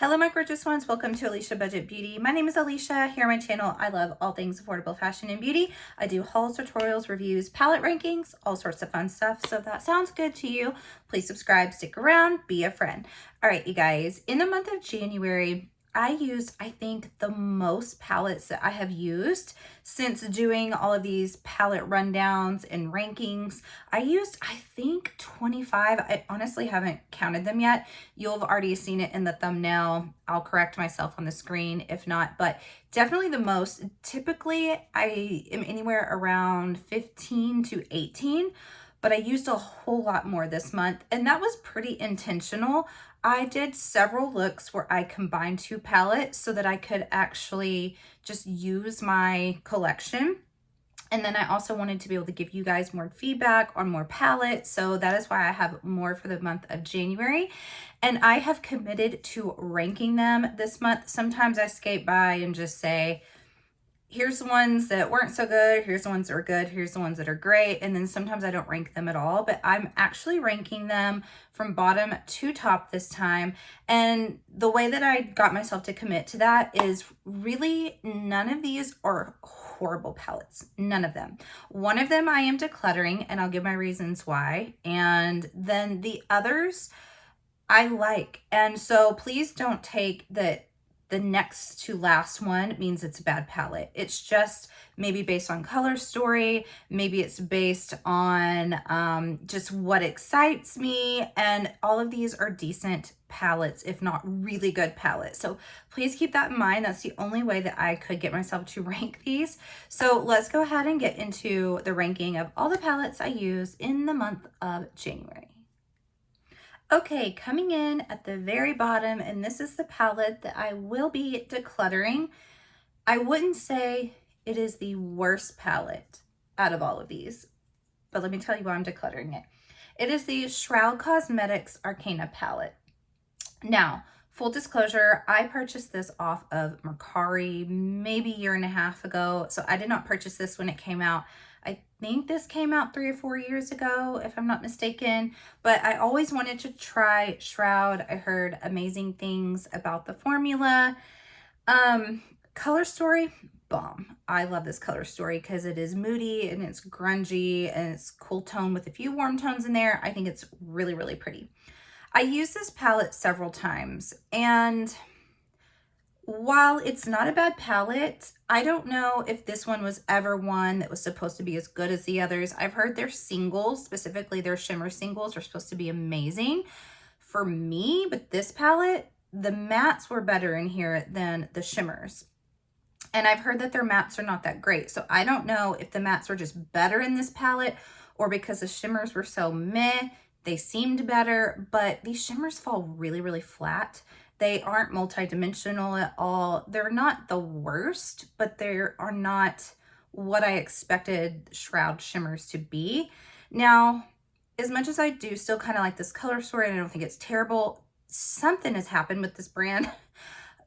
Hello my gorgeous ones, welcome to Alicia Budget Beauty. My name is Alicia. Here on my channel I love all things affordable fashion and beauty. I do hauls, tutorials, reviews, palette rankings, all sorts of fun stuff. So if that sounds good to you, please subscribe, stick around, be a friend. All right, you guys, in the month of January, I used, I think, the most palettes that I have used since doing all of these palette rundowns and rankings. I used, I think, 25. I honestly haven't counted them yet. You'll have already seen it in the thumbnail. I'll correct myself on the screen if not, but definitely the most. Typically, I am anywhere around 15 to 18. But I used a whole lot more this month, and that was pretty intentional. I did several looks where I combined two palettes so that I could actually just use my collection. And then I also wanted to be able to give you guys more feedback on more palettes. So that is why I have more for the month of January. And I have committed to ranking them this month. Sometimes I skate by and just say, here's the ones that weren't so good, here's the ones that are good, here's the ones that are great, and then sometimes I don't rank them at all, but I'm actually ranking them from bottom to top this time. And the way that I got myself to commit to that is really none of these are horrible palettes, none of them. One of them I am decluttering, and I'll give my reasons why, and then the others I like. And so please don't take that the next to last one means it's a bad palette. It's just maybe based on color story, maybe it's based on just what excites me, and all of these are decent palettes, if not really good palettes. So please keep that in mind. That's the only way that I could get myself to rank these. So let's go ahead and get into the ranking of all the palettes I use in the month of January. Okay, coming in at the very bottom, and this is the palette that I will be decluttering. I wouldn't say it is the worst palette out of all of these, but let me tell you why I'm decluttering it. It is the Shroud Cosmetics Arcana palette. Now, full disclosure, I purchased this off of Mercari maybe a year and a half ago, so I did not purchase this when it came out. I think this came out 3 or 4 years ago, if I'm not mistaken, but I always wanted to try Shroud. I heard amazing things about the formula. Color story, bomb. I love this color story because it is moody and it's grungy and it's cool tone with a few warm tones in there. I think it's really, really pretty. I used this palette several times, and while it's not a bad palette, I don't know if this one was ever one that was supposed to be as good as the others. I've heard their singles, specifically their shimmer singles, are supposed to be amazing. For me, with this palette, the mattes were better in here than the shimmers. And I've heard that their mattes are not that great. So I don't know if the mattes were just better in this palette or because the shimmers were so meh, they seemed better, but these shimmers fall really, really flat. They aren't multi-dimensional at all. They're not the worst, but they are not what I expected Shroud shimmers to be. Now, as much as I do still kind of like this color story, and I don't think it's terrible, something has happened with this brand.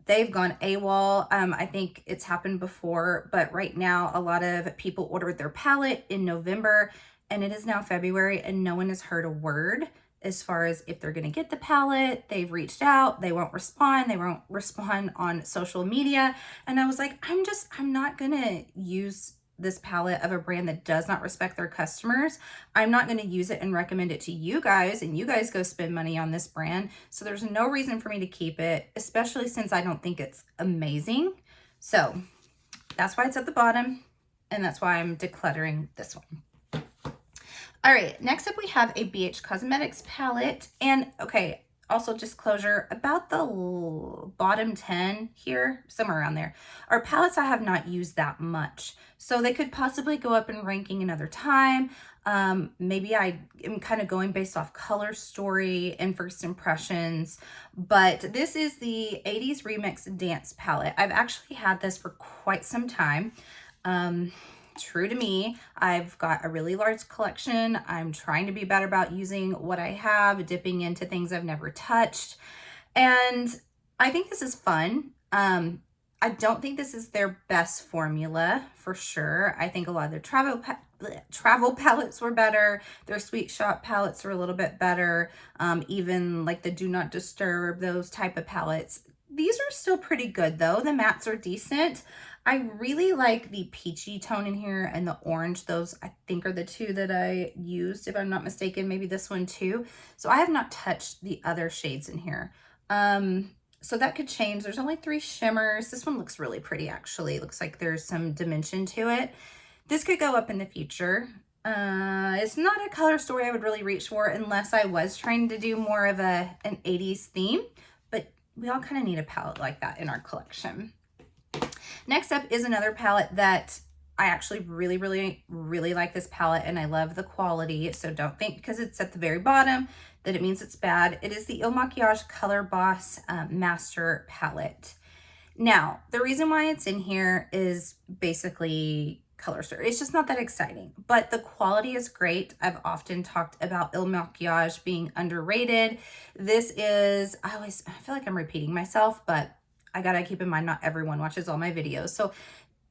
They've gone AWOL. I think it's happened before, but right now a lot of people ordered their palette in November, and it is now February, and no one has heard a word as far as if they're going to get the palette. They've reached out, they won't respond. They won't respond on social media. And I was like, I'm not going to use this palette of a brand that does not respect their customers. I'm not going to use it and recommend it to you guys, and you guys go spend money on this brand. So there's no reason for me to keep it, especially since I don't think it's amazing. So that's why it's at the bottom, and that's why I'm decluttering this one. All right, next up we have a BH Cosmetics palette. And okay, also disclosure about the bottom 10 here, somewhere around there, are palettes I have not used that much. So they could possibly go up in ranking another time. Maybe I am kind of going based off color story and first impressions, but this is the 80s Remix Dance palette. I've actually had this for quite some time. True to me, I've got a really large collection. I'm trying to be better about using what I have, dipping into things I've never touched. And I think this is fun. I don't think this is their best formula for sure. I think a lot of their travel palettes were better. Their Sweet Shop palettes were a little bit better. Even like the Do Not Disturb, those type of palettes. These are still pretty good though. The mattes are decent. I really like the peachy tone in here and the orange. Those I think are the two that I used, if I'm not mistaken, maybe this one too. So I have not touched the other shades in here. So that could change. There's only 3 shimmers. This one looks really pretty actually. It looks like there's some dimension to it. This could go up in the future. It's not a color story I would really reach for unless I was trying to do more of an 80s theme, but we all kind of need a palette like that in our collection. Next up is another palette that I actually really like this palette, and I love the quality. So don't think because it's at the very bottom that it means it's bad. It is the Il Makiage Color Boss Master Palette. Now, the reason why it's in here is basically color story. It's just not that exciting, but the quality is great. I've often talked about Il Makiage being underrated. This is, I feel like I'm repeating myself, but I gotta keep in mind not everyone watches all my videos. So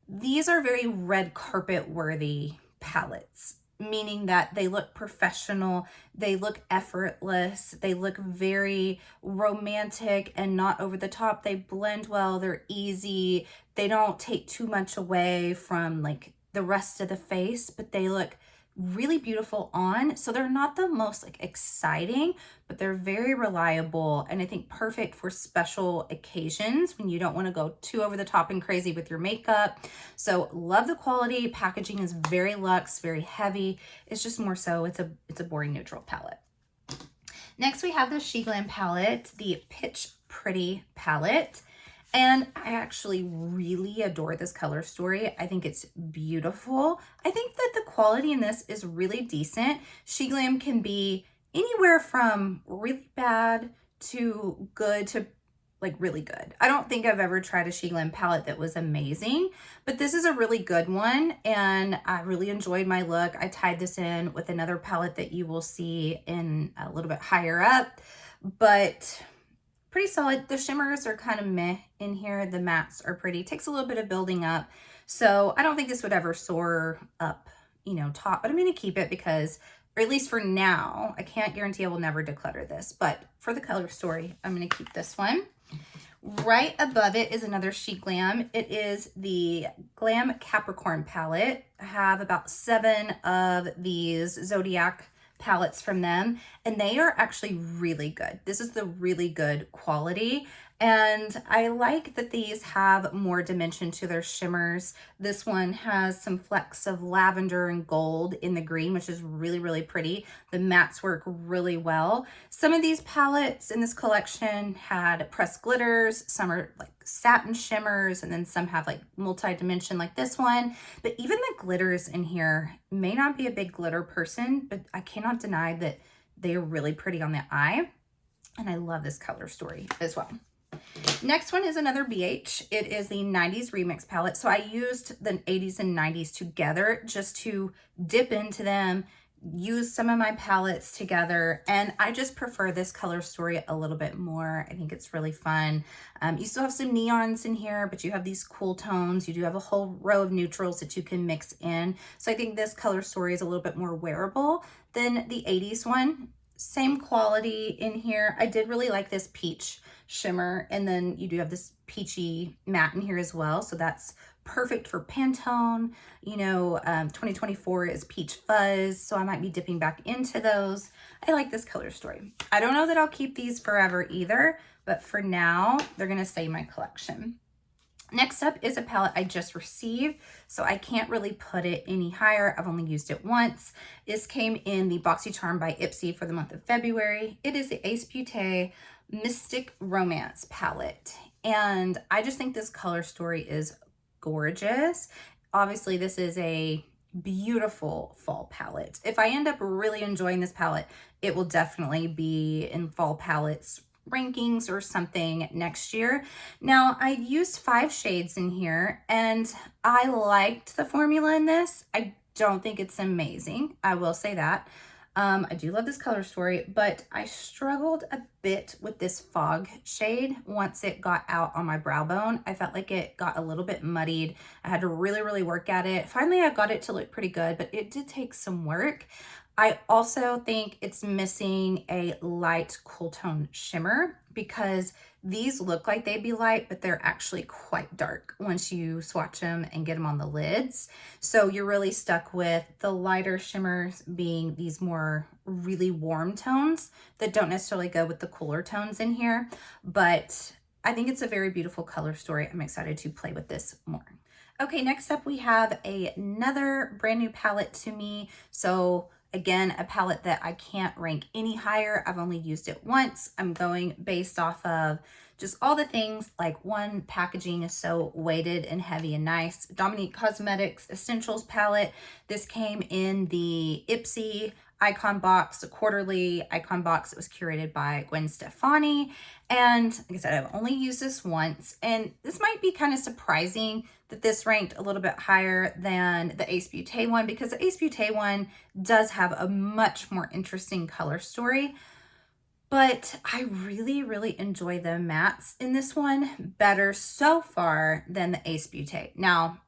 these are very red carpet worthy palettes, meaning that they look professional, they look effortless, they look very romantic and not over the top. They blend well, they're easy, they don't take too much away from like the rest of the face, but they look really beautiful on. So they're not the most like exciting, but they're very reliable, and I think perfect for special occasions when you don't want to go too over the top and crazy with your makeup. So love the quality. Packaging is very luxe, very heavy. It's just more so it's a boring neutral palette. Next we have the Sheglam palette, the Pitch Pretty palette. And I actually really adore this color story. I think it's beautiful. I think that the quality in this is really decent. Sheglam can be anywhere from really bad to good to like really good. I don't think I've ever tried a Sheglam palette that was amazing, but this is a really good one, and I really enjoyed my look. I tied this in with another palette that you will see in a little bit higher up, but pretty solid. The shimmers are kind of meh in here. The mattes are pretty. It takes a little bit of building up. So I don't think this would ever soar up, you know, top, but I'm going to keep it because, or at least for now, I can't guarantee I will never declutter this, but for the color story, I'm going to keep this one. Right above it is another Sheglam. It is the Glam Capricorn palette. I have about 7 of these Zodiac palettes from them, and they are actually really good. This is the really good quality, and I like that these have more dimension to their shimmers. This one has some flecks of lavender and gold in the green, which is really pretty. The mattes work really well. Some of these palettes in this collection had pressed glitters, some are like satin shimmers, and then some have like multi-dimension like this one. But even the glitters in here, may not be a big glitter person, but I cannot deny that they are really pretty on the eye. And I love this color story as well. Next one is another BH. It is the 90s Remix palette. So I used the 80s and 90s together just to dip into them, use some of my palettes together, and I just prefer this color story a little bit more. I think it's really fun. You still have some neons in here, but you have these cool tones. You do have a whole row of neutrals that you can mix in. So I think this color story is a little bit more wearable than the 80s one. Same quality in here. I did really like this peach shimmer, and then you do have this peachy matte in here as well, so that's perfect for Pantone. You know, 2024 is Peach Fuzz, so I might be dipping back into those. I like this color story. I don't know that I'll keep these forever either, but for now, they're gonna stay in my collection. Next up is a palette I just received, so I can't really put it any higher. I've only used it once. This came in the BoxyCharm by Ipsy for the month of February. It is the Ace Beauté Mystic Romance palette, and I just think this color story is gorgeous. Obviously, this is a beautiful fall palette. If I end up really enjoying this palette, it will definitely be in fall palettes rankings or something next year. Now, I used 5 shades in here, and I liked the formula in this. I don't think it's amazing, I will say that. I do love this color story, but I struggled a bit with this fog shade once it got out on my brow bone. I felt like it got a little bit muddied. I had to really work at it. Finally, I got it to look pretty good, but it did take some work. I also think it's missing a light cool tone shimmer, because These look like they'd be light, but they're actually quite dark once you swatch them and get them on the lids. So you're really stuck with the lighter shimmers being these more really warm tones that don't necessarily go with the cooler tones in here. But I think it's a very beautiful color story. I'm excited to play with this more. Okay, next up we have another brand new palette to me. So again, a palette that I can't rank any higher. I've only used it once. I'm going based off of just all the things, like one, packaging is so weighted and heavy and nice. Dominique Cosmetics Essentials palette. This came in the Ipsy icon box, the quarterly icon box. It was curated by Gwen Stefani. And like I said, I've only used this once, and this might be kind of surprising that this ranked a little bit higher than the Ace Beauté one, because the Ace Beauté one does have a much more interesting color story. But I really, really enjoy the mattes in this one better so far than the Ace Beauté. Now,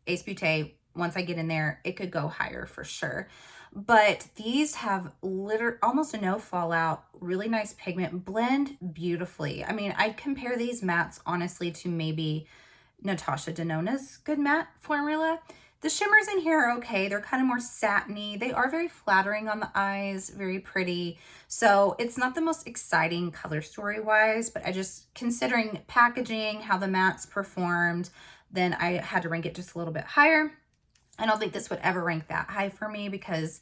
Ace Beauté, once I get in there, it could go higher for sure. But these have almost no fallout, really nice pigment, blend beautifully. I mean, I'd compare these mattes honestly to maybe Natasha Denona's Good Matte formula. The shimmers in here are okay. They're kind of more satiny. They are very flattering on the eyes, very pretty. So it's not the most exciting color story wise, but I just, considering packaging, how the mattes performed, then I had to rank it just a little bit higher. I don't think this would ever rank that high for me because,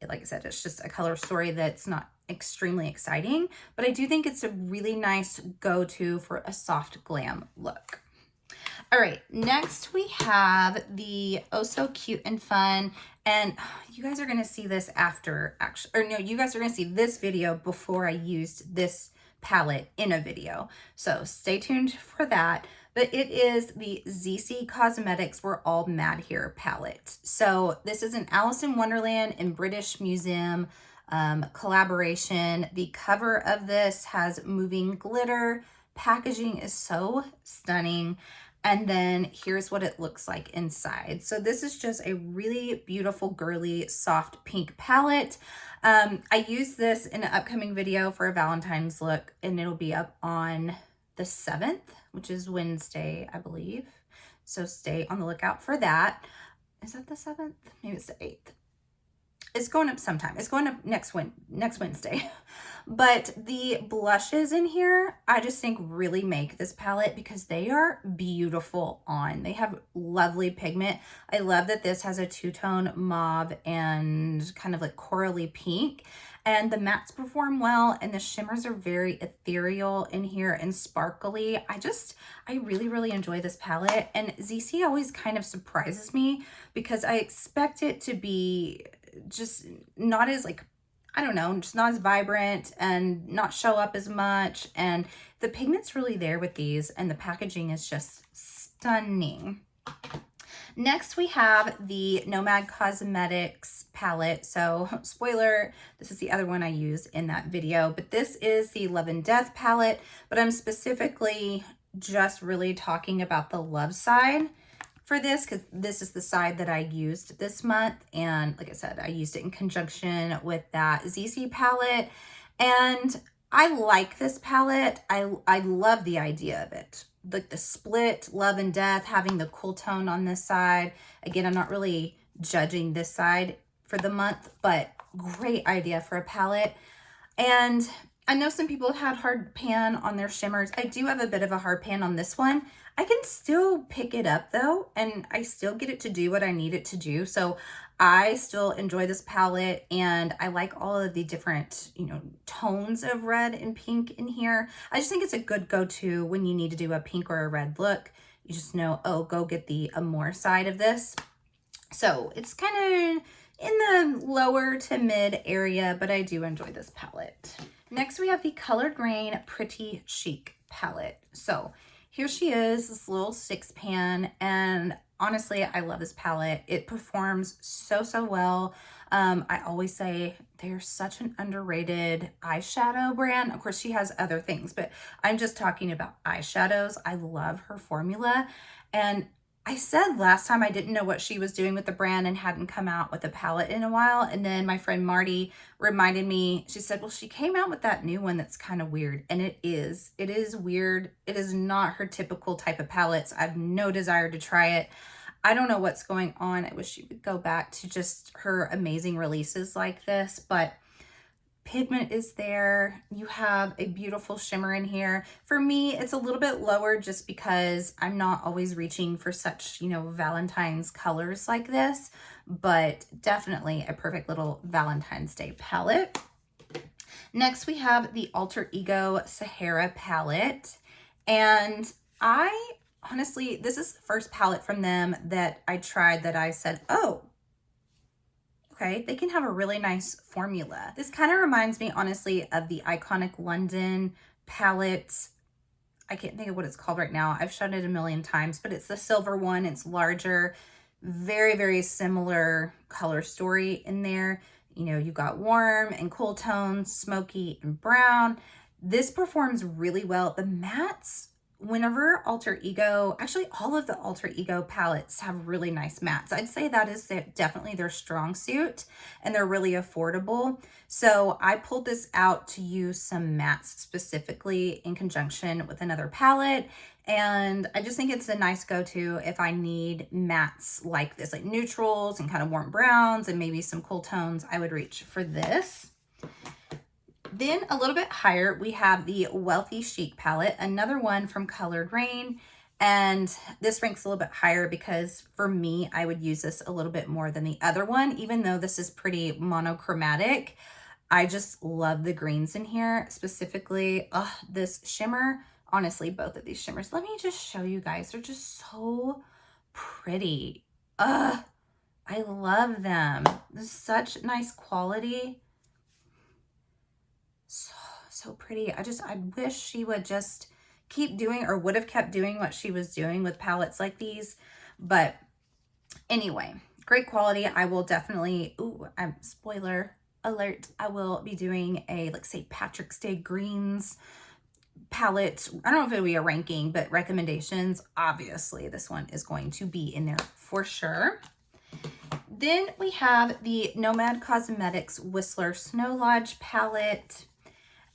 like I said, it's just a color story that's not extremely exciting, but I do think it's a really nice go-to for a soft glam look. All right, next we have the Oh So Cute and Fun, and you guys are gonna see this after, actually, or no, you guys are gonna see this video before I used this palette in a video. So stay tuned for that. But it is the ZC Cosmetics We're All Mad Here palette. So this is an Alice in Wonderland and British Museum collaboration. The cover of this has moving glitter. Packaging is so stunning. And then here's what it looks like inside. So this is just a really beautiful, girly, soft pink palette. I use this in an upcoming video for a Valentine's look, and it'll be up on the 7th, which is Wednesday, I believe. So stay on the lookout for that. Is that the 7th? Maybe it's the 8th. It's going up sometime. It's going up next Wednesday. But the blushes in here, I just think really make this palette because they are beautiful on. They have lovely pigment. I love that this has a two-tone mauve and kind of like corally pink. And the mattes perform well, and the shimmers are very ethereal in here and sparkly. I really, really enjoy this palette. And ZC always kind of surprises me because I expect it to be just not as, like, I don't know, just not as vibrant and not show up as much. And the pigment's really there with these, and the packaging is just stunning. Next, we have the Nomad Cosmetics palette. So, spoiler, this is the other one I used in that video, but this is the Love and Death palette, but I'm specifically just really talking about the love side for this because this is the side that I used this month. And like I said, I used it in conjunction with that ZC palette. And I like this palette. I love the idea of it. Like the split Love and Death, having the cool tone on this side. Again, I'm not really judging this side for the month, but great idea for a palette. And I know some people have had hard pan on their shimmers. I do have a bit of a hard pan on this one. I can still pick it up though, and I still get it to do what I need it to do. So I still enjoy this palette, and I like all of the different, tones of red and pink in here. I just think it's a good go-to when you need to do a pink or a red look. You just know, oh, go get the Amore side of this. So it's kind of in the lower to mid area, but I do enjoy this palette. Next, we have the Colored Grain Pretty Chic palette. So here she is, this little 6-pan, and honestly, I love this palette. It performs so, so well. I always say they're such an underrated eyeshadow brand. Of course, she has other things, but I'm just talking about eyeshadows. I love her formula, and I said last time I didn't know what she was doing with the brand and hadn't come out with a palette in a while. And then my friend Marty reminded me, she said, well, she came out with that new one that's kind of weird. And it is weird. It is not her typical type of palettes. I have no desire to try it. I don't know what's going on. I wish she would go back to just her amazing releases like this, but pigment is there. You have a beautiful shimmer in here. For me, it's a little bit lower just because I'm not always reaching for such, you know, Valentine's colors like this, but definitely a perfect little Valentine's Day palette. Next, we have the Alter Ego Sahara palette. And honestly, this is the first palette from them that I tried that I said, oh, okay, they can have a really nice formula. This kind of reminds me, honestly, of the Iconic London palette. I can't think of what it's called right now. I've shown it a million times, but it's the silver one. It's larger, very, very similar color story in there. You know, you've got warm and cool tones, smoky and brown. This performs really well. The mattes, whenever Alter Ego, actually all of the Alter Ego palettes have really nice mattes. I'd say that is definitely their strong suit, and they're really affordable. So I pulled this out to use some mattes specifically in conjunction with another palette. And I just think it's a nice go-to if I need mattes like this, like neutrals and kind of warm browns and maybe some cool tones. I would reach for this. Then a little bit higher, we have the Wealthy Chic palette, another one from Colored Rain. And this ranks a little bit higher because for me, I would use this a little bit more than the other one, even though this is pretty monochromatic. I just love the greens in here, specifically this shimmer. Honestly, both of these shimmers. Let me just show you guys. They're just so pretty. I love them. This is such nice quality. So pretty. I wish she would just keep doing, or would have kept doing what she was doing with palettes like these. But anyway, great quality. I will definitely, spoiler alert, I will be doing a like St. Patrick's Day greens palette. I don't know if it'll be a ranking, but recommendations. Obviously, this one is going to be in there for sure. Then we have the Nomad Cosmetics Whistler Snow Lodge palette.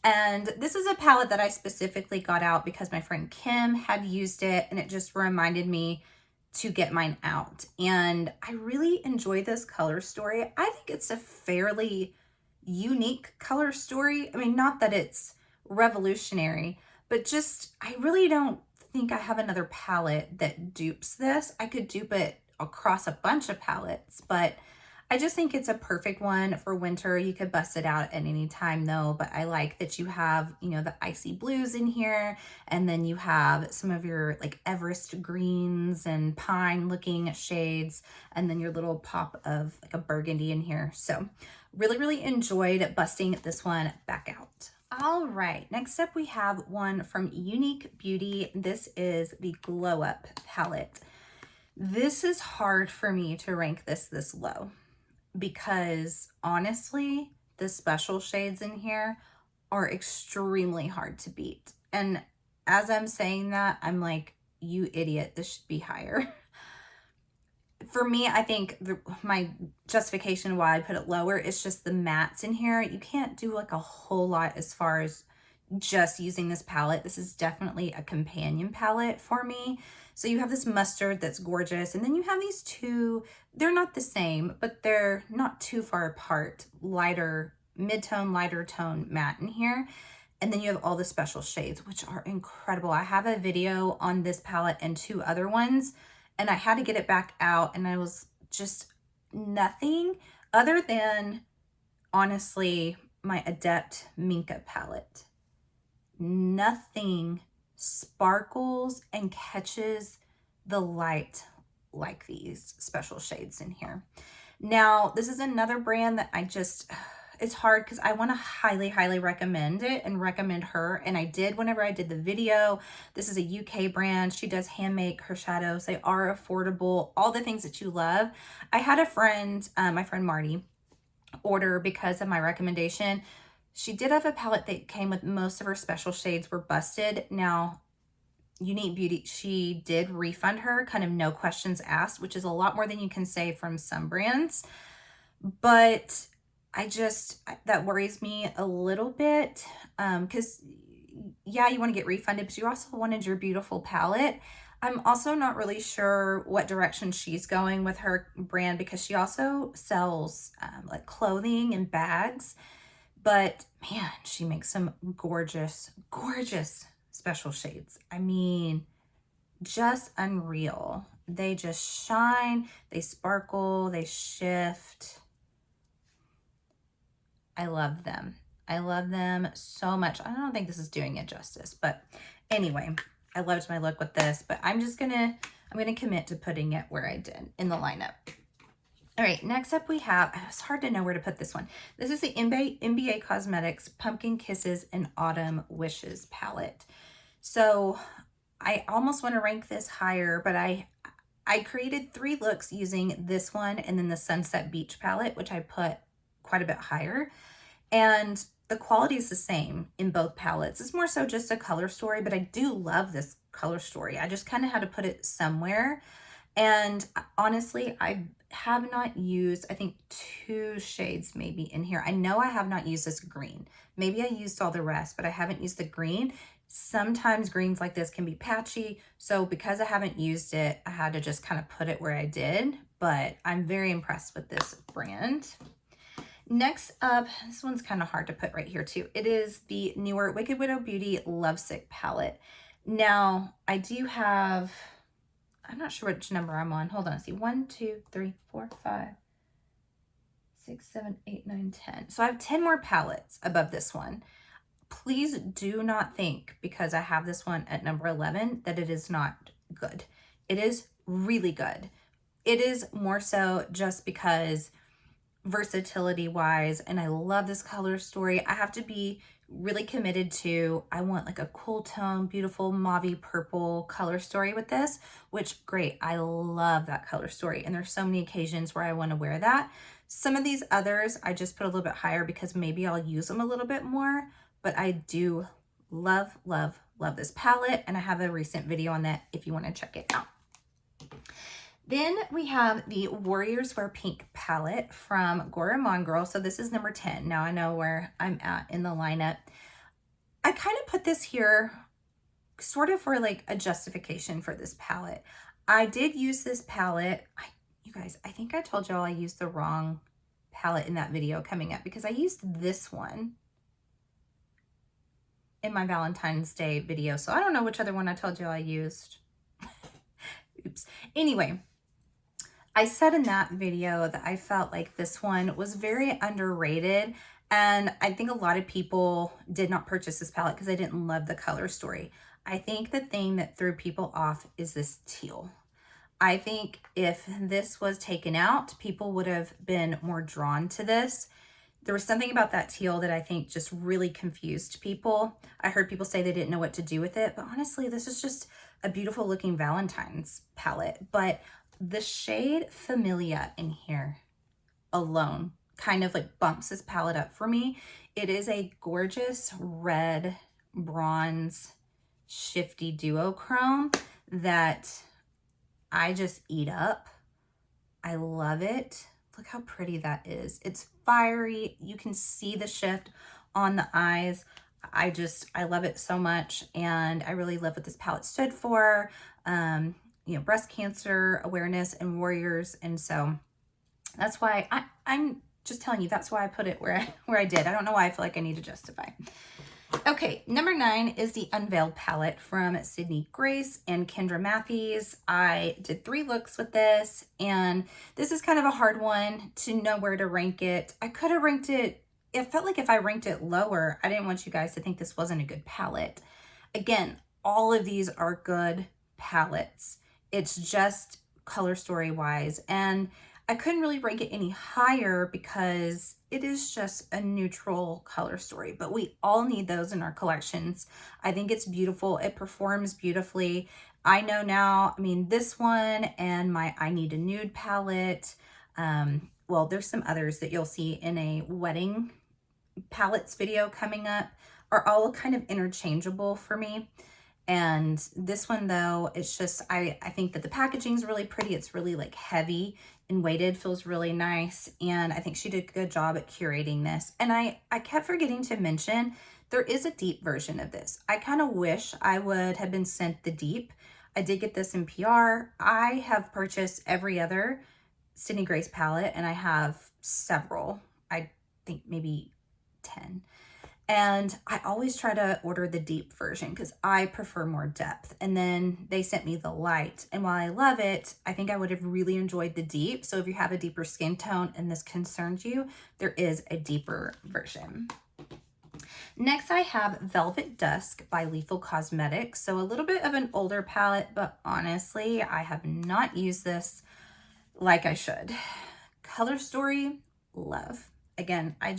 And this is a palette that I specifically got out because my friend Kim had used it, and it just reminded me to get mine out. And I really enjoy this color story. I think it's a fairly unique color story. I mean, not that it's revolutionary, but just, I really don't think I have another palette that dupes this. I could dupe it across a bunch of palettes, but I just think it's a perfect one for winter. You could bust it out at any time though, but I like that you have, you know, the icy blues in here, and then you have some of your like Everest greens and pine looking shades, and then your little pop of like a burgundy in here. So really, really enjoyed busting this one back out. All right, next up we have one from Unique Beauty. This is the Glow Up palette. This is hard for me to rank this low because honestly, the special shades in here are extremely hard to beat. And as I'm saying that, I'm like, you idiot, this should be higher. For me, I think my justification why I put it lower is just the mattes in here. You can't do like a whole lot as far as just using this palette. This is definitely a companion palette for me. So you have this mustard that's gorgeous, and then you have these two, they're not the same, but they're not too far apart, lighter, mid-tone, lighter tone matte in here. And then you have all the special shades, which are incredible. I have a video on this palette and two other ones, and I had to get it back out, and I was just nothing other than, honestly, my Adept Minka palette. Nothing sparkles and catches the light like these special shades in here. Now, this is another brand that it's hard because I want to highly, highly recommend it and recommend her. And I did whenever I did the video. This is a UK brand. She does hand make her shadows. They are affordable, all the things that you love. I had a friend, my friend Marty, order because of my recommendation. She did have a palette that came with most of her special shades were busted. Now, Unique Beauty, she did refund her, kind of no questions asked, which is a lot more than you can say from some brands. But that worries me a little bit, because yeah, you want to get refunded, but you also wanted your beautiful palette. I'm also not really sure what direction she's going with her brand, because she also sells like clothing and bags. But man, she makes some gorgeous, gorgeous special shades. I mean, just unreal. They just shine, they sparkle, they shift. I love them. I love them so much. I don't think this is doing it justice, but anyway, I loved my look with this, but I'm gonna commit to putting it where I did in the lineup. All right, next up we have, it's hard to know where to put this one. This is the NBA Cosmetics Pumpkin Kisses and Autumn Wishes palette. So I almost want to rank this higher, but I created 3 looks using this one and then the Sunset Beach palette, which I put quite a bit higher. And the quality is the same in both palettes. It's more so just a color story, but I do love this color story. I just kind of had to put it somewhere. And honestly, I have not used, I think 2 shades maybe in here. I know I have not used this green. Maybe I used all the rest, but I haven't used the green. Sometimes greens like this can be patchy. So because I haven't used it, I had to just kind of put it where I did. But I'm very impressed with this brand. Next up, this one's kind of hard to put right here too. It is the newer Wicked Widow Beauty Lovesick palette. Now, I do have, I'm not sure which number I'm on. Hold on, see, 1, 2, 3, 4, 5, 6, 7, 8, 9, 10. So I have 10 more palettes above this one. Please do not think because I have this one at number 11 that it is not good. It is really good. It is more so just because versatility wise, and I love this color story. I have to be really committed to, I want like a cool tone, beautiful mauve purple color story with this, which great. I love that color story. And there's so many occasions where I want to wear that. Some of these others, I just put a little bit higher because maybe I'll use them a little bit more, but I do love, love, love this palette. And I have a recent video on that if you want to check it out. Then we have the Warriors Wear Pink palette from Gourmand Girl. So this is number 10. Now I know where I'm at in the lineup. I kind of put this here sort of for like a justification for this palette. I did use this palette. You guys, I think I told y'all I used the wrong palette in that video coming up because I used this one in my Valentine's Day video. So I don't know which other one I told you I used. Oops. Anyway, I said in that video that I felt like this one was very underrated, and I think a lot of people did not purchase this palette because they didn't love the color story. I think the thing that threw people off is this teal. I think if this was taken out, people would have been more drawn to this. There was something about that teal that I think just really confused people. I heard people say they didn't know what to do with it, but honestly, this is just a beautiful looking Valentine's palette. But the shade Familia in here alone kind of like bumps this palette up for me. It is a gorgeous red bronze shifty duochrome that I just eat up. I love it. Look how pretty that is. It's fiery. You can see the shift on the eyes. I love it so much. And I really love what this palette stood for. You know, breast cancer awareness and warriors. And so that's why I'm just telling you, that's why I put it where I did. I don't know why I feel like I need to justify. Okay, number 9 is the Unveiled palette from Sydney Grace and Kendra Matthews. I did 3 looks with this, and this is kind of a hard one to know where to rank it. I could have ranked it, it felt like if I ranked it lower, I didn't want you guys to think this wasn't a good palette. Again, all of these are good palettes. It's just color story wise, and I couldn't really rank it any higher because it is just a neutral color story, but we all need those in our collections. I think it's beautiful. It performs beautifully. I know now, I mean, this one and my I Need a Nude palette. Well, there's some others that you'll see in a wedding palettes video coming up, are all kind of interchangeable for me. And this one though, it's just, I think that the packaging is really pretty. It's really like heavy and weighted, feels really nice. And I think she did a good job at curating this. And I kept forgetting to mention, there is a deep version of this. I kind of wish I would have been sent the deep. I did get this in PR. I have purchased every other Sydney Grace palette, and I have several. I think maybe 10. And I always try to order the deep version because I prefer more depth. And then they sent me the light. And while I love it, I think I would have really enjoyed the deep. So if you have a deeper skin tone and this concerns you, there is a deeper version. Next, I have Velvet Dusk by Lethal Cosmetics. So a little bit of an older palette, but honestly, I have not used this like I should. Color Story, love. Again, I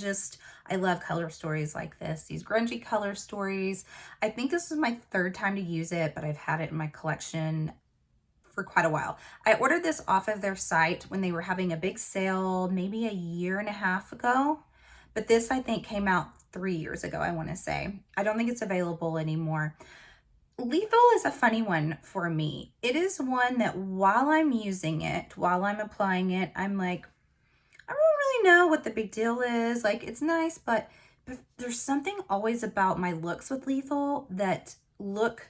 love color stories like this, these grungy color stories. I think this is my third time to use it, but I've had it in my collection for quite a while. I ordered this off of their site when they were having a big sale, maybe a year and a half ago. But this, I think, came out 3 years ago, I want to say. I don't think it's available anymore. Lethal is a funny one for me. It is one that while I'm using it, while I'm applying it, I'm like, I don't really know what the big deal is. Like, it's nice, but there's something always about my looks with Lethal that look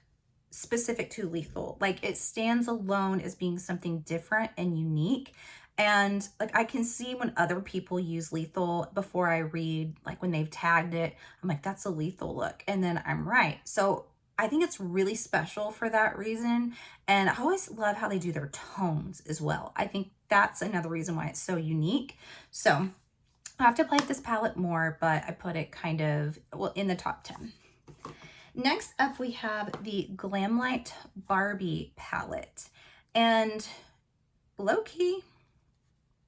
specific to Lethal. Like, it stands alone as being something different and unique. And like, I can see when other people use Lethal before I read, like when they've tagged it, I'm like, that's a Lethal look. And then I'm right. So I think it's really special for that reason. And I always love how they do their tones as well. I think that's another reason why it's so unique. So I have to play with this palette more, but I put it kind of, well, in the top 10. Next up, we have the Glamlight Barbie palette. And low-key,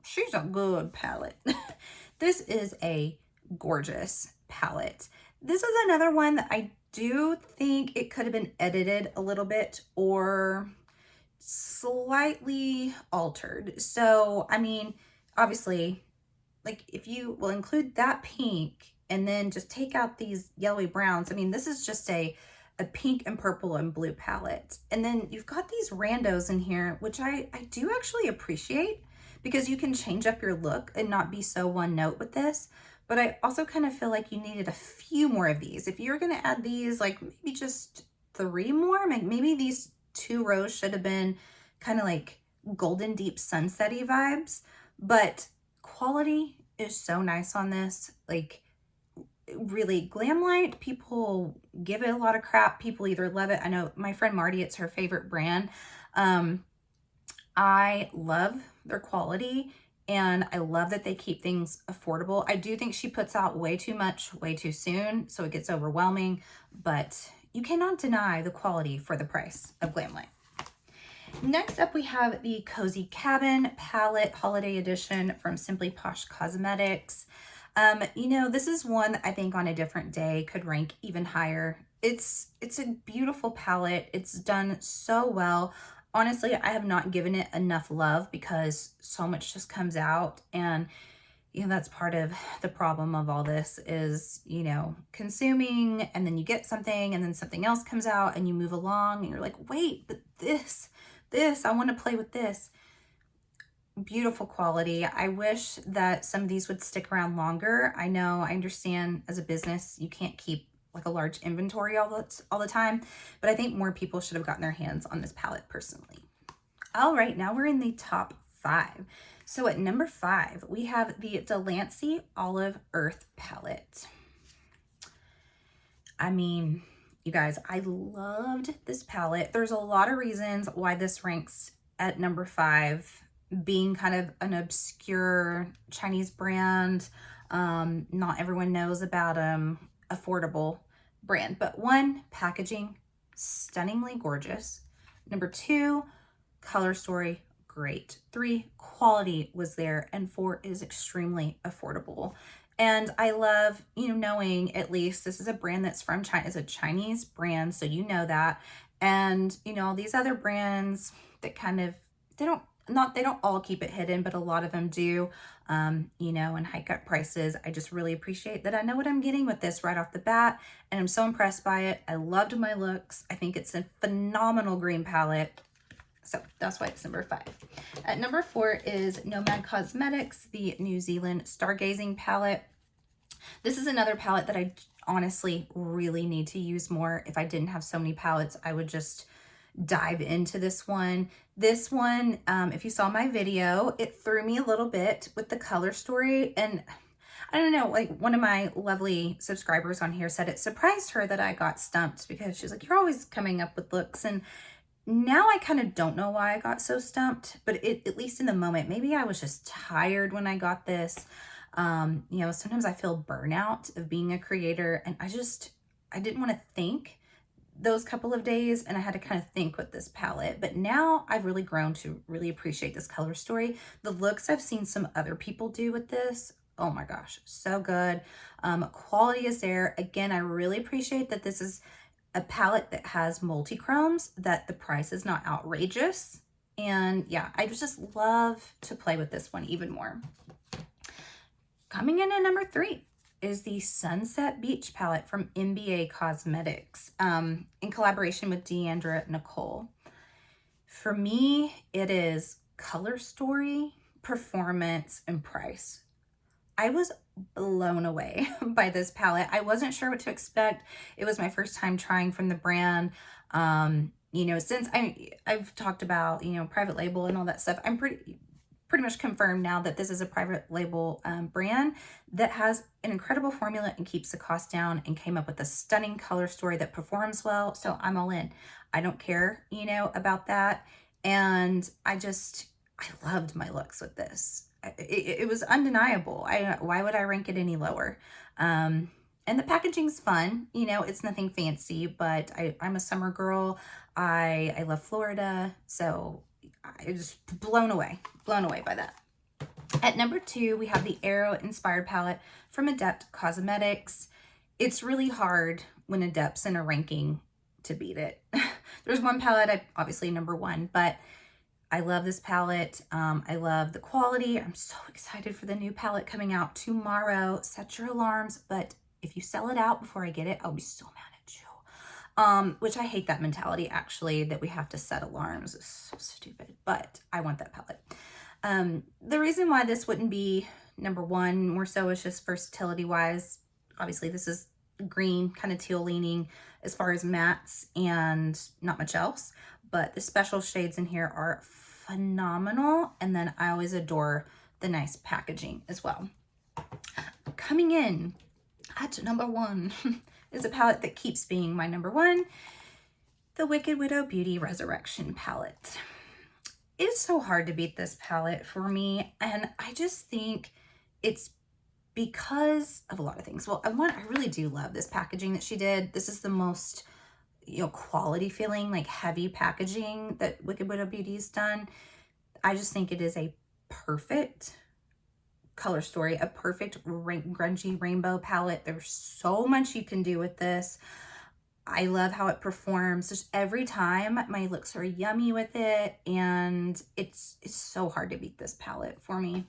she's a good palette. This is a gorgeous palette. This is another one that I do think it could have been edited a little bit or slightly altered. So, I mean, obviously, like if you will include that pink and then just take out these yellowy browns, I mean, this is just a pink and purple and blue palette. And then you've got these randos in here, which I do actually appreciate because you can change up your look and not be so one note with this. But I also kind of feel like you needed a few more of these. If you're going to add these, like maybe just 3 more, maybe these 2 rows should have been kind of like golden deep sunsetty vibes. But quality is so nice on this. Like really, Glamlight, people give it a lot of crap. People either love it. I know my friend Marty, it's her favorite brand. I love their quality. And I love that they keep things affordable. I do think she puts out way too much, way too soon, so it gets overwhelming, but you cannot deny the quality for the price of Glamlight. Next up, we have the Cozy Cabin Palette Holiday Edition from Simply Posh Cosmetics. You know, this is one that I think on a different day could rank even higher. It's a beautiful palette. It's done so well. Honestly, I have not given it enough love because so much just comes out, and you know, that's part of the problem of all this is, you know, consuming, and then you get something and then something else comes out and you move along and you're like, wait, but this, I want to play with this. Beautiful quality. I wish that some of these would stick around longer. I know, I understand as a business, you can't keep like a large inventory all the time, but I think more people should have gotten their hands on this palette personally. All right, now we're in the top 5. So at number 5, we have the Delancey Olive Earth palette. I mean, you guys, I loved this palette. There's a lot of reasons why this ranks at number 5, being kind of an obscure Chinese brand. Not everyone knows about them, affordable brand. But 1, packaging, stunningly gorgeous. Number 2, color story, great. 3, quality was there. And 4 is extremely affordable. And I love, you know, knowing at least this is a brand that's from China. It's a Chinese brand, so you know that. And, you know, these other brands that kind of, they don't not, they don't all keep it hidden, but a lot of them do, you know, and hike up prices. I just really appreciate that I know what I'm getting with this right off the bat, and I'm so impressed by it. I loved my looks. I think it's a phenomenal green palette. So that's why it's number 5. At number 4 is Nomad Cosmetics, the New Zealand Stargazing palette. This is another palette that I honestly really need to use more. If I didn't have so many palettes, I would just dive into this one. This one, if you saw my video, it threw me a little bit with the color story. And I don't know, like one of my lovely subscribers on here said it surprised her that I got stumped, because she's like, you're always coming up with looks. And now I kind of don't know why I got so stumped, but at least in the moment, maybe I was just tired when I got this. You know, sometimes I feel burnout of being a creator, and I didn't want to think those couple of days, and I had to kind of think with this palette. But now I've really grown to really appreciate this color story. The looks I've seen some other people do with this, oh my gosh, so good. Quality is there. Again, I really appreciate that this is a palette that has multi-chromes, that the price is not outrageous. And yeah, I just love to play with this one even more. Coming in at number 3 is the Sunset Beach palette from NBA Cosmetics, in collaboration with Deandra Nicole. For me, it is color story, performance, and price. I was blown away by this palette. I wasn't sure what to expect. It was my first time trying from the brand. You know, since I've talked about, you know, private label and all that stuff, I'm pretty much confirmed now that this is a private label brand that has an incredible formula and keeps the cost down, and came up with a stunning color story that performs well. So I'm all in. I don't care, you know, about that. And I loved my looks with this. It was undeniable. Why would I rank it any lower? And the packaging's fun. You know, it's nothing fancy, but I'm a summer girl. I love Florida. So I just blown away by that. At number 2, we have the Arrow inspired palette from Adept Cosmetics. It's really hard when Adept's in a ranking to beat it. There's one palette, obviously number 1, but I love this palette. I love the quality. I'm so excited for the new palette coming out tomorrow. Set your alarms, but if you sell it out before I get it, I'll be so mad at you. Which I hate that mentality, actually, that we have to set alarms. It's so stupid, but I want that palette. The reason why this wouldn't be number 1 more so is just versatility wise. Obviously, this is green, kind of teal leaning as far as mattes, and not much else. But the special shades in here are phenomenal. And then I always adore the nice packaging as well. Coming in at number 1 is a palette that keeps being my number 1, the Wicked Widow Beauty Resurrection palette. It's so hard to beat this palette for me. And I just think it's because of a lot of things. Well, I really do love this packaging that she did. This is the most, you know, quality feeling, like heavy packaging that Wicked Widow Beauty's done. I just think it is a perfect color story, a perfect grungy rainbow palette. There's so much you can do with this. I love how it performs. Just every time my looks are yummy with it, and it's so hard to beat this palette for me.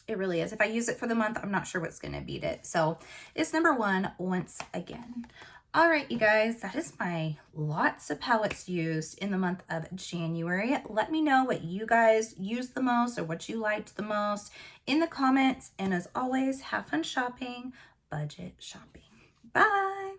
It really is. If I use it for the month, I'm not sure what's going to beat it. So it's number 1 once again. All right, you guys, that is my lots of palettes used in the month of January. Let me know what you guys used the most or what you liked the most in the comments. And as always, have fun shopping, budget shopping. Bye.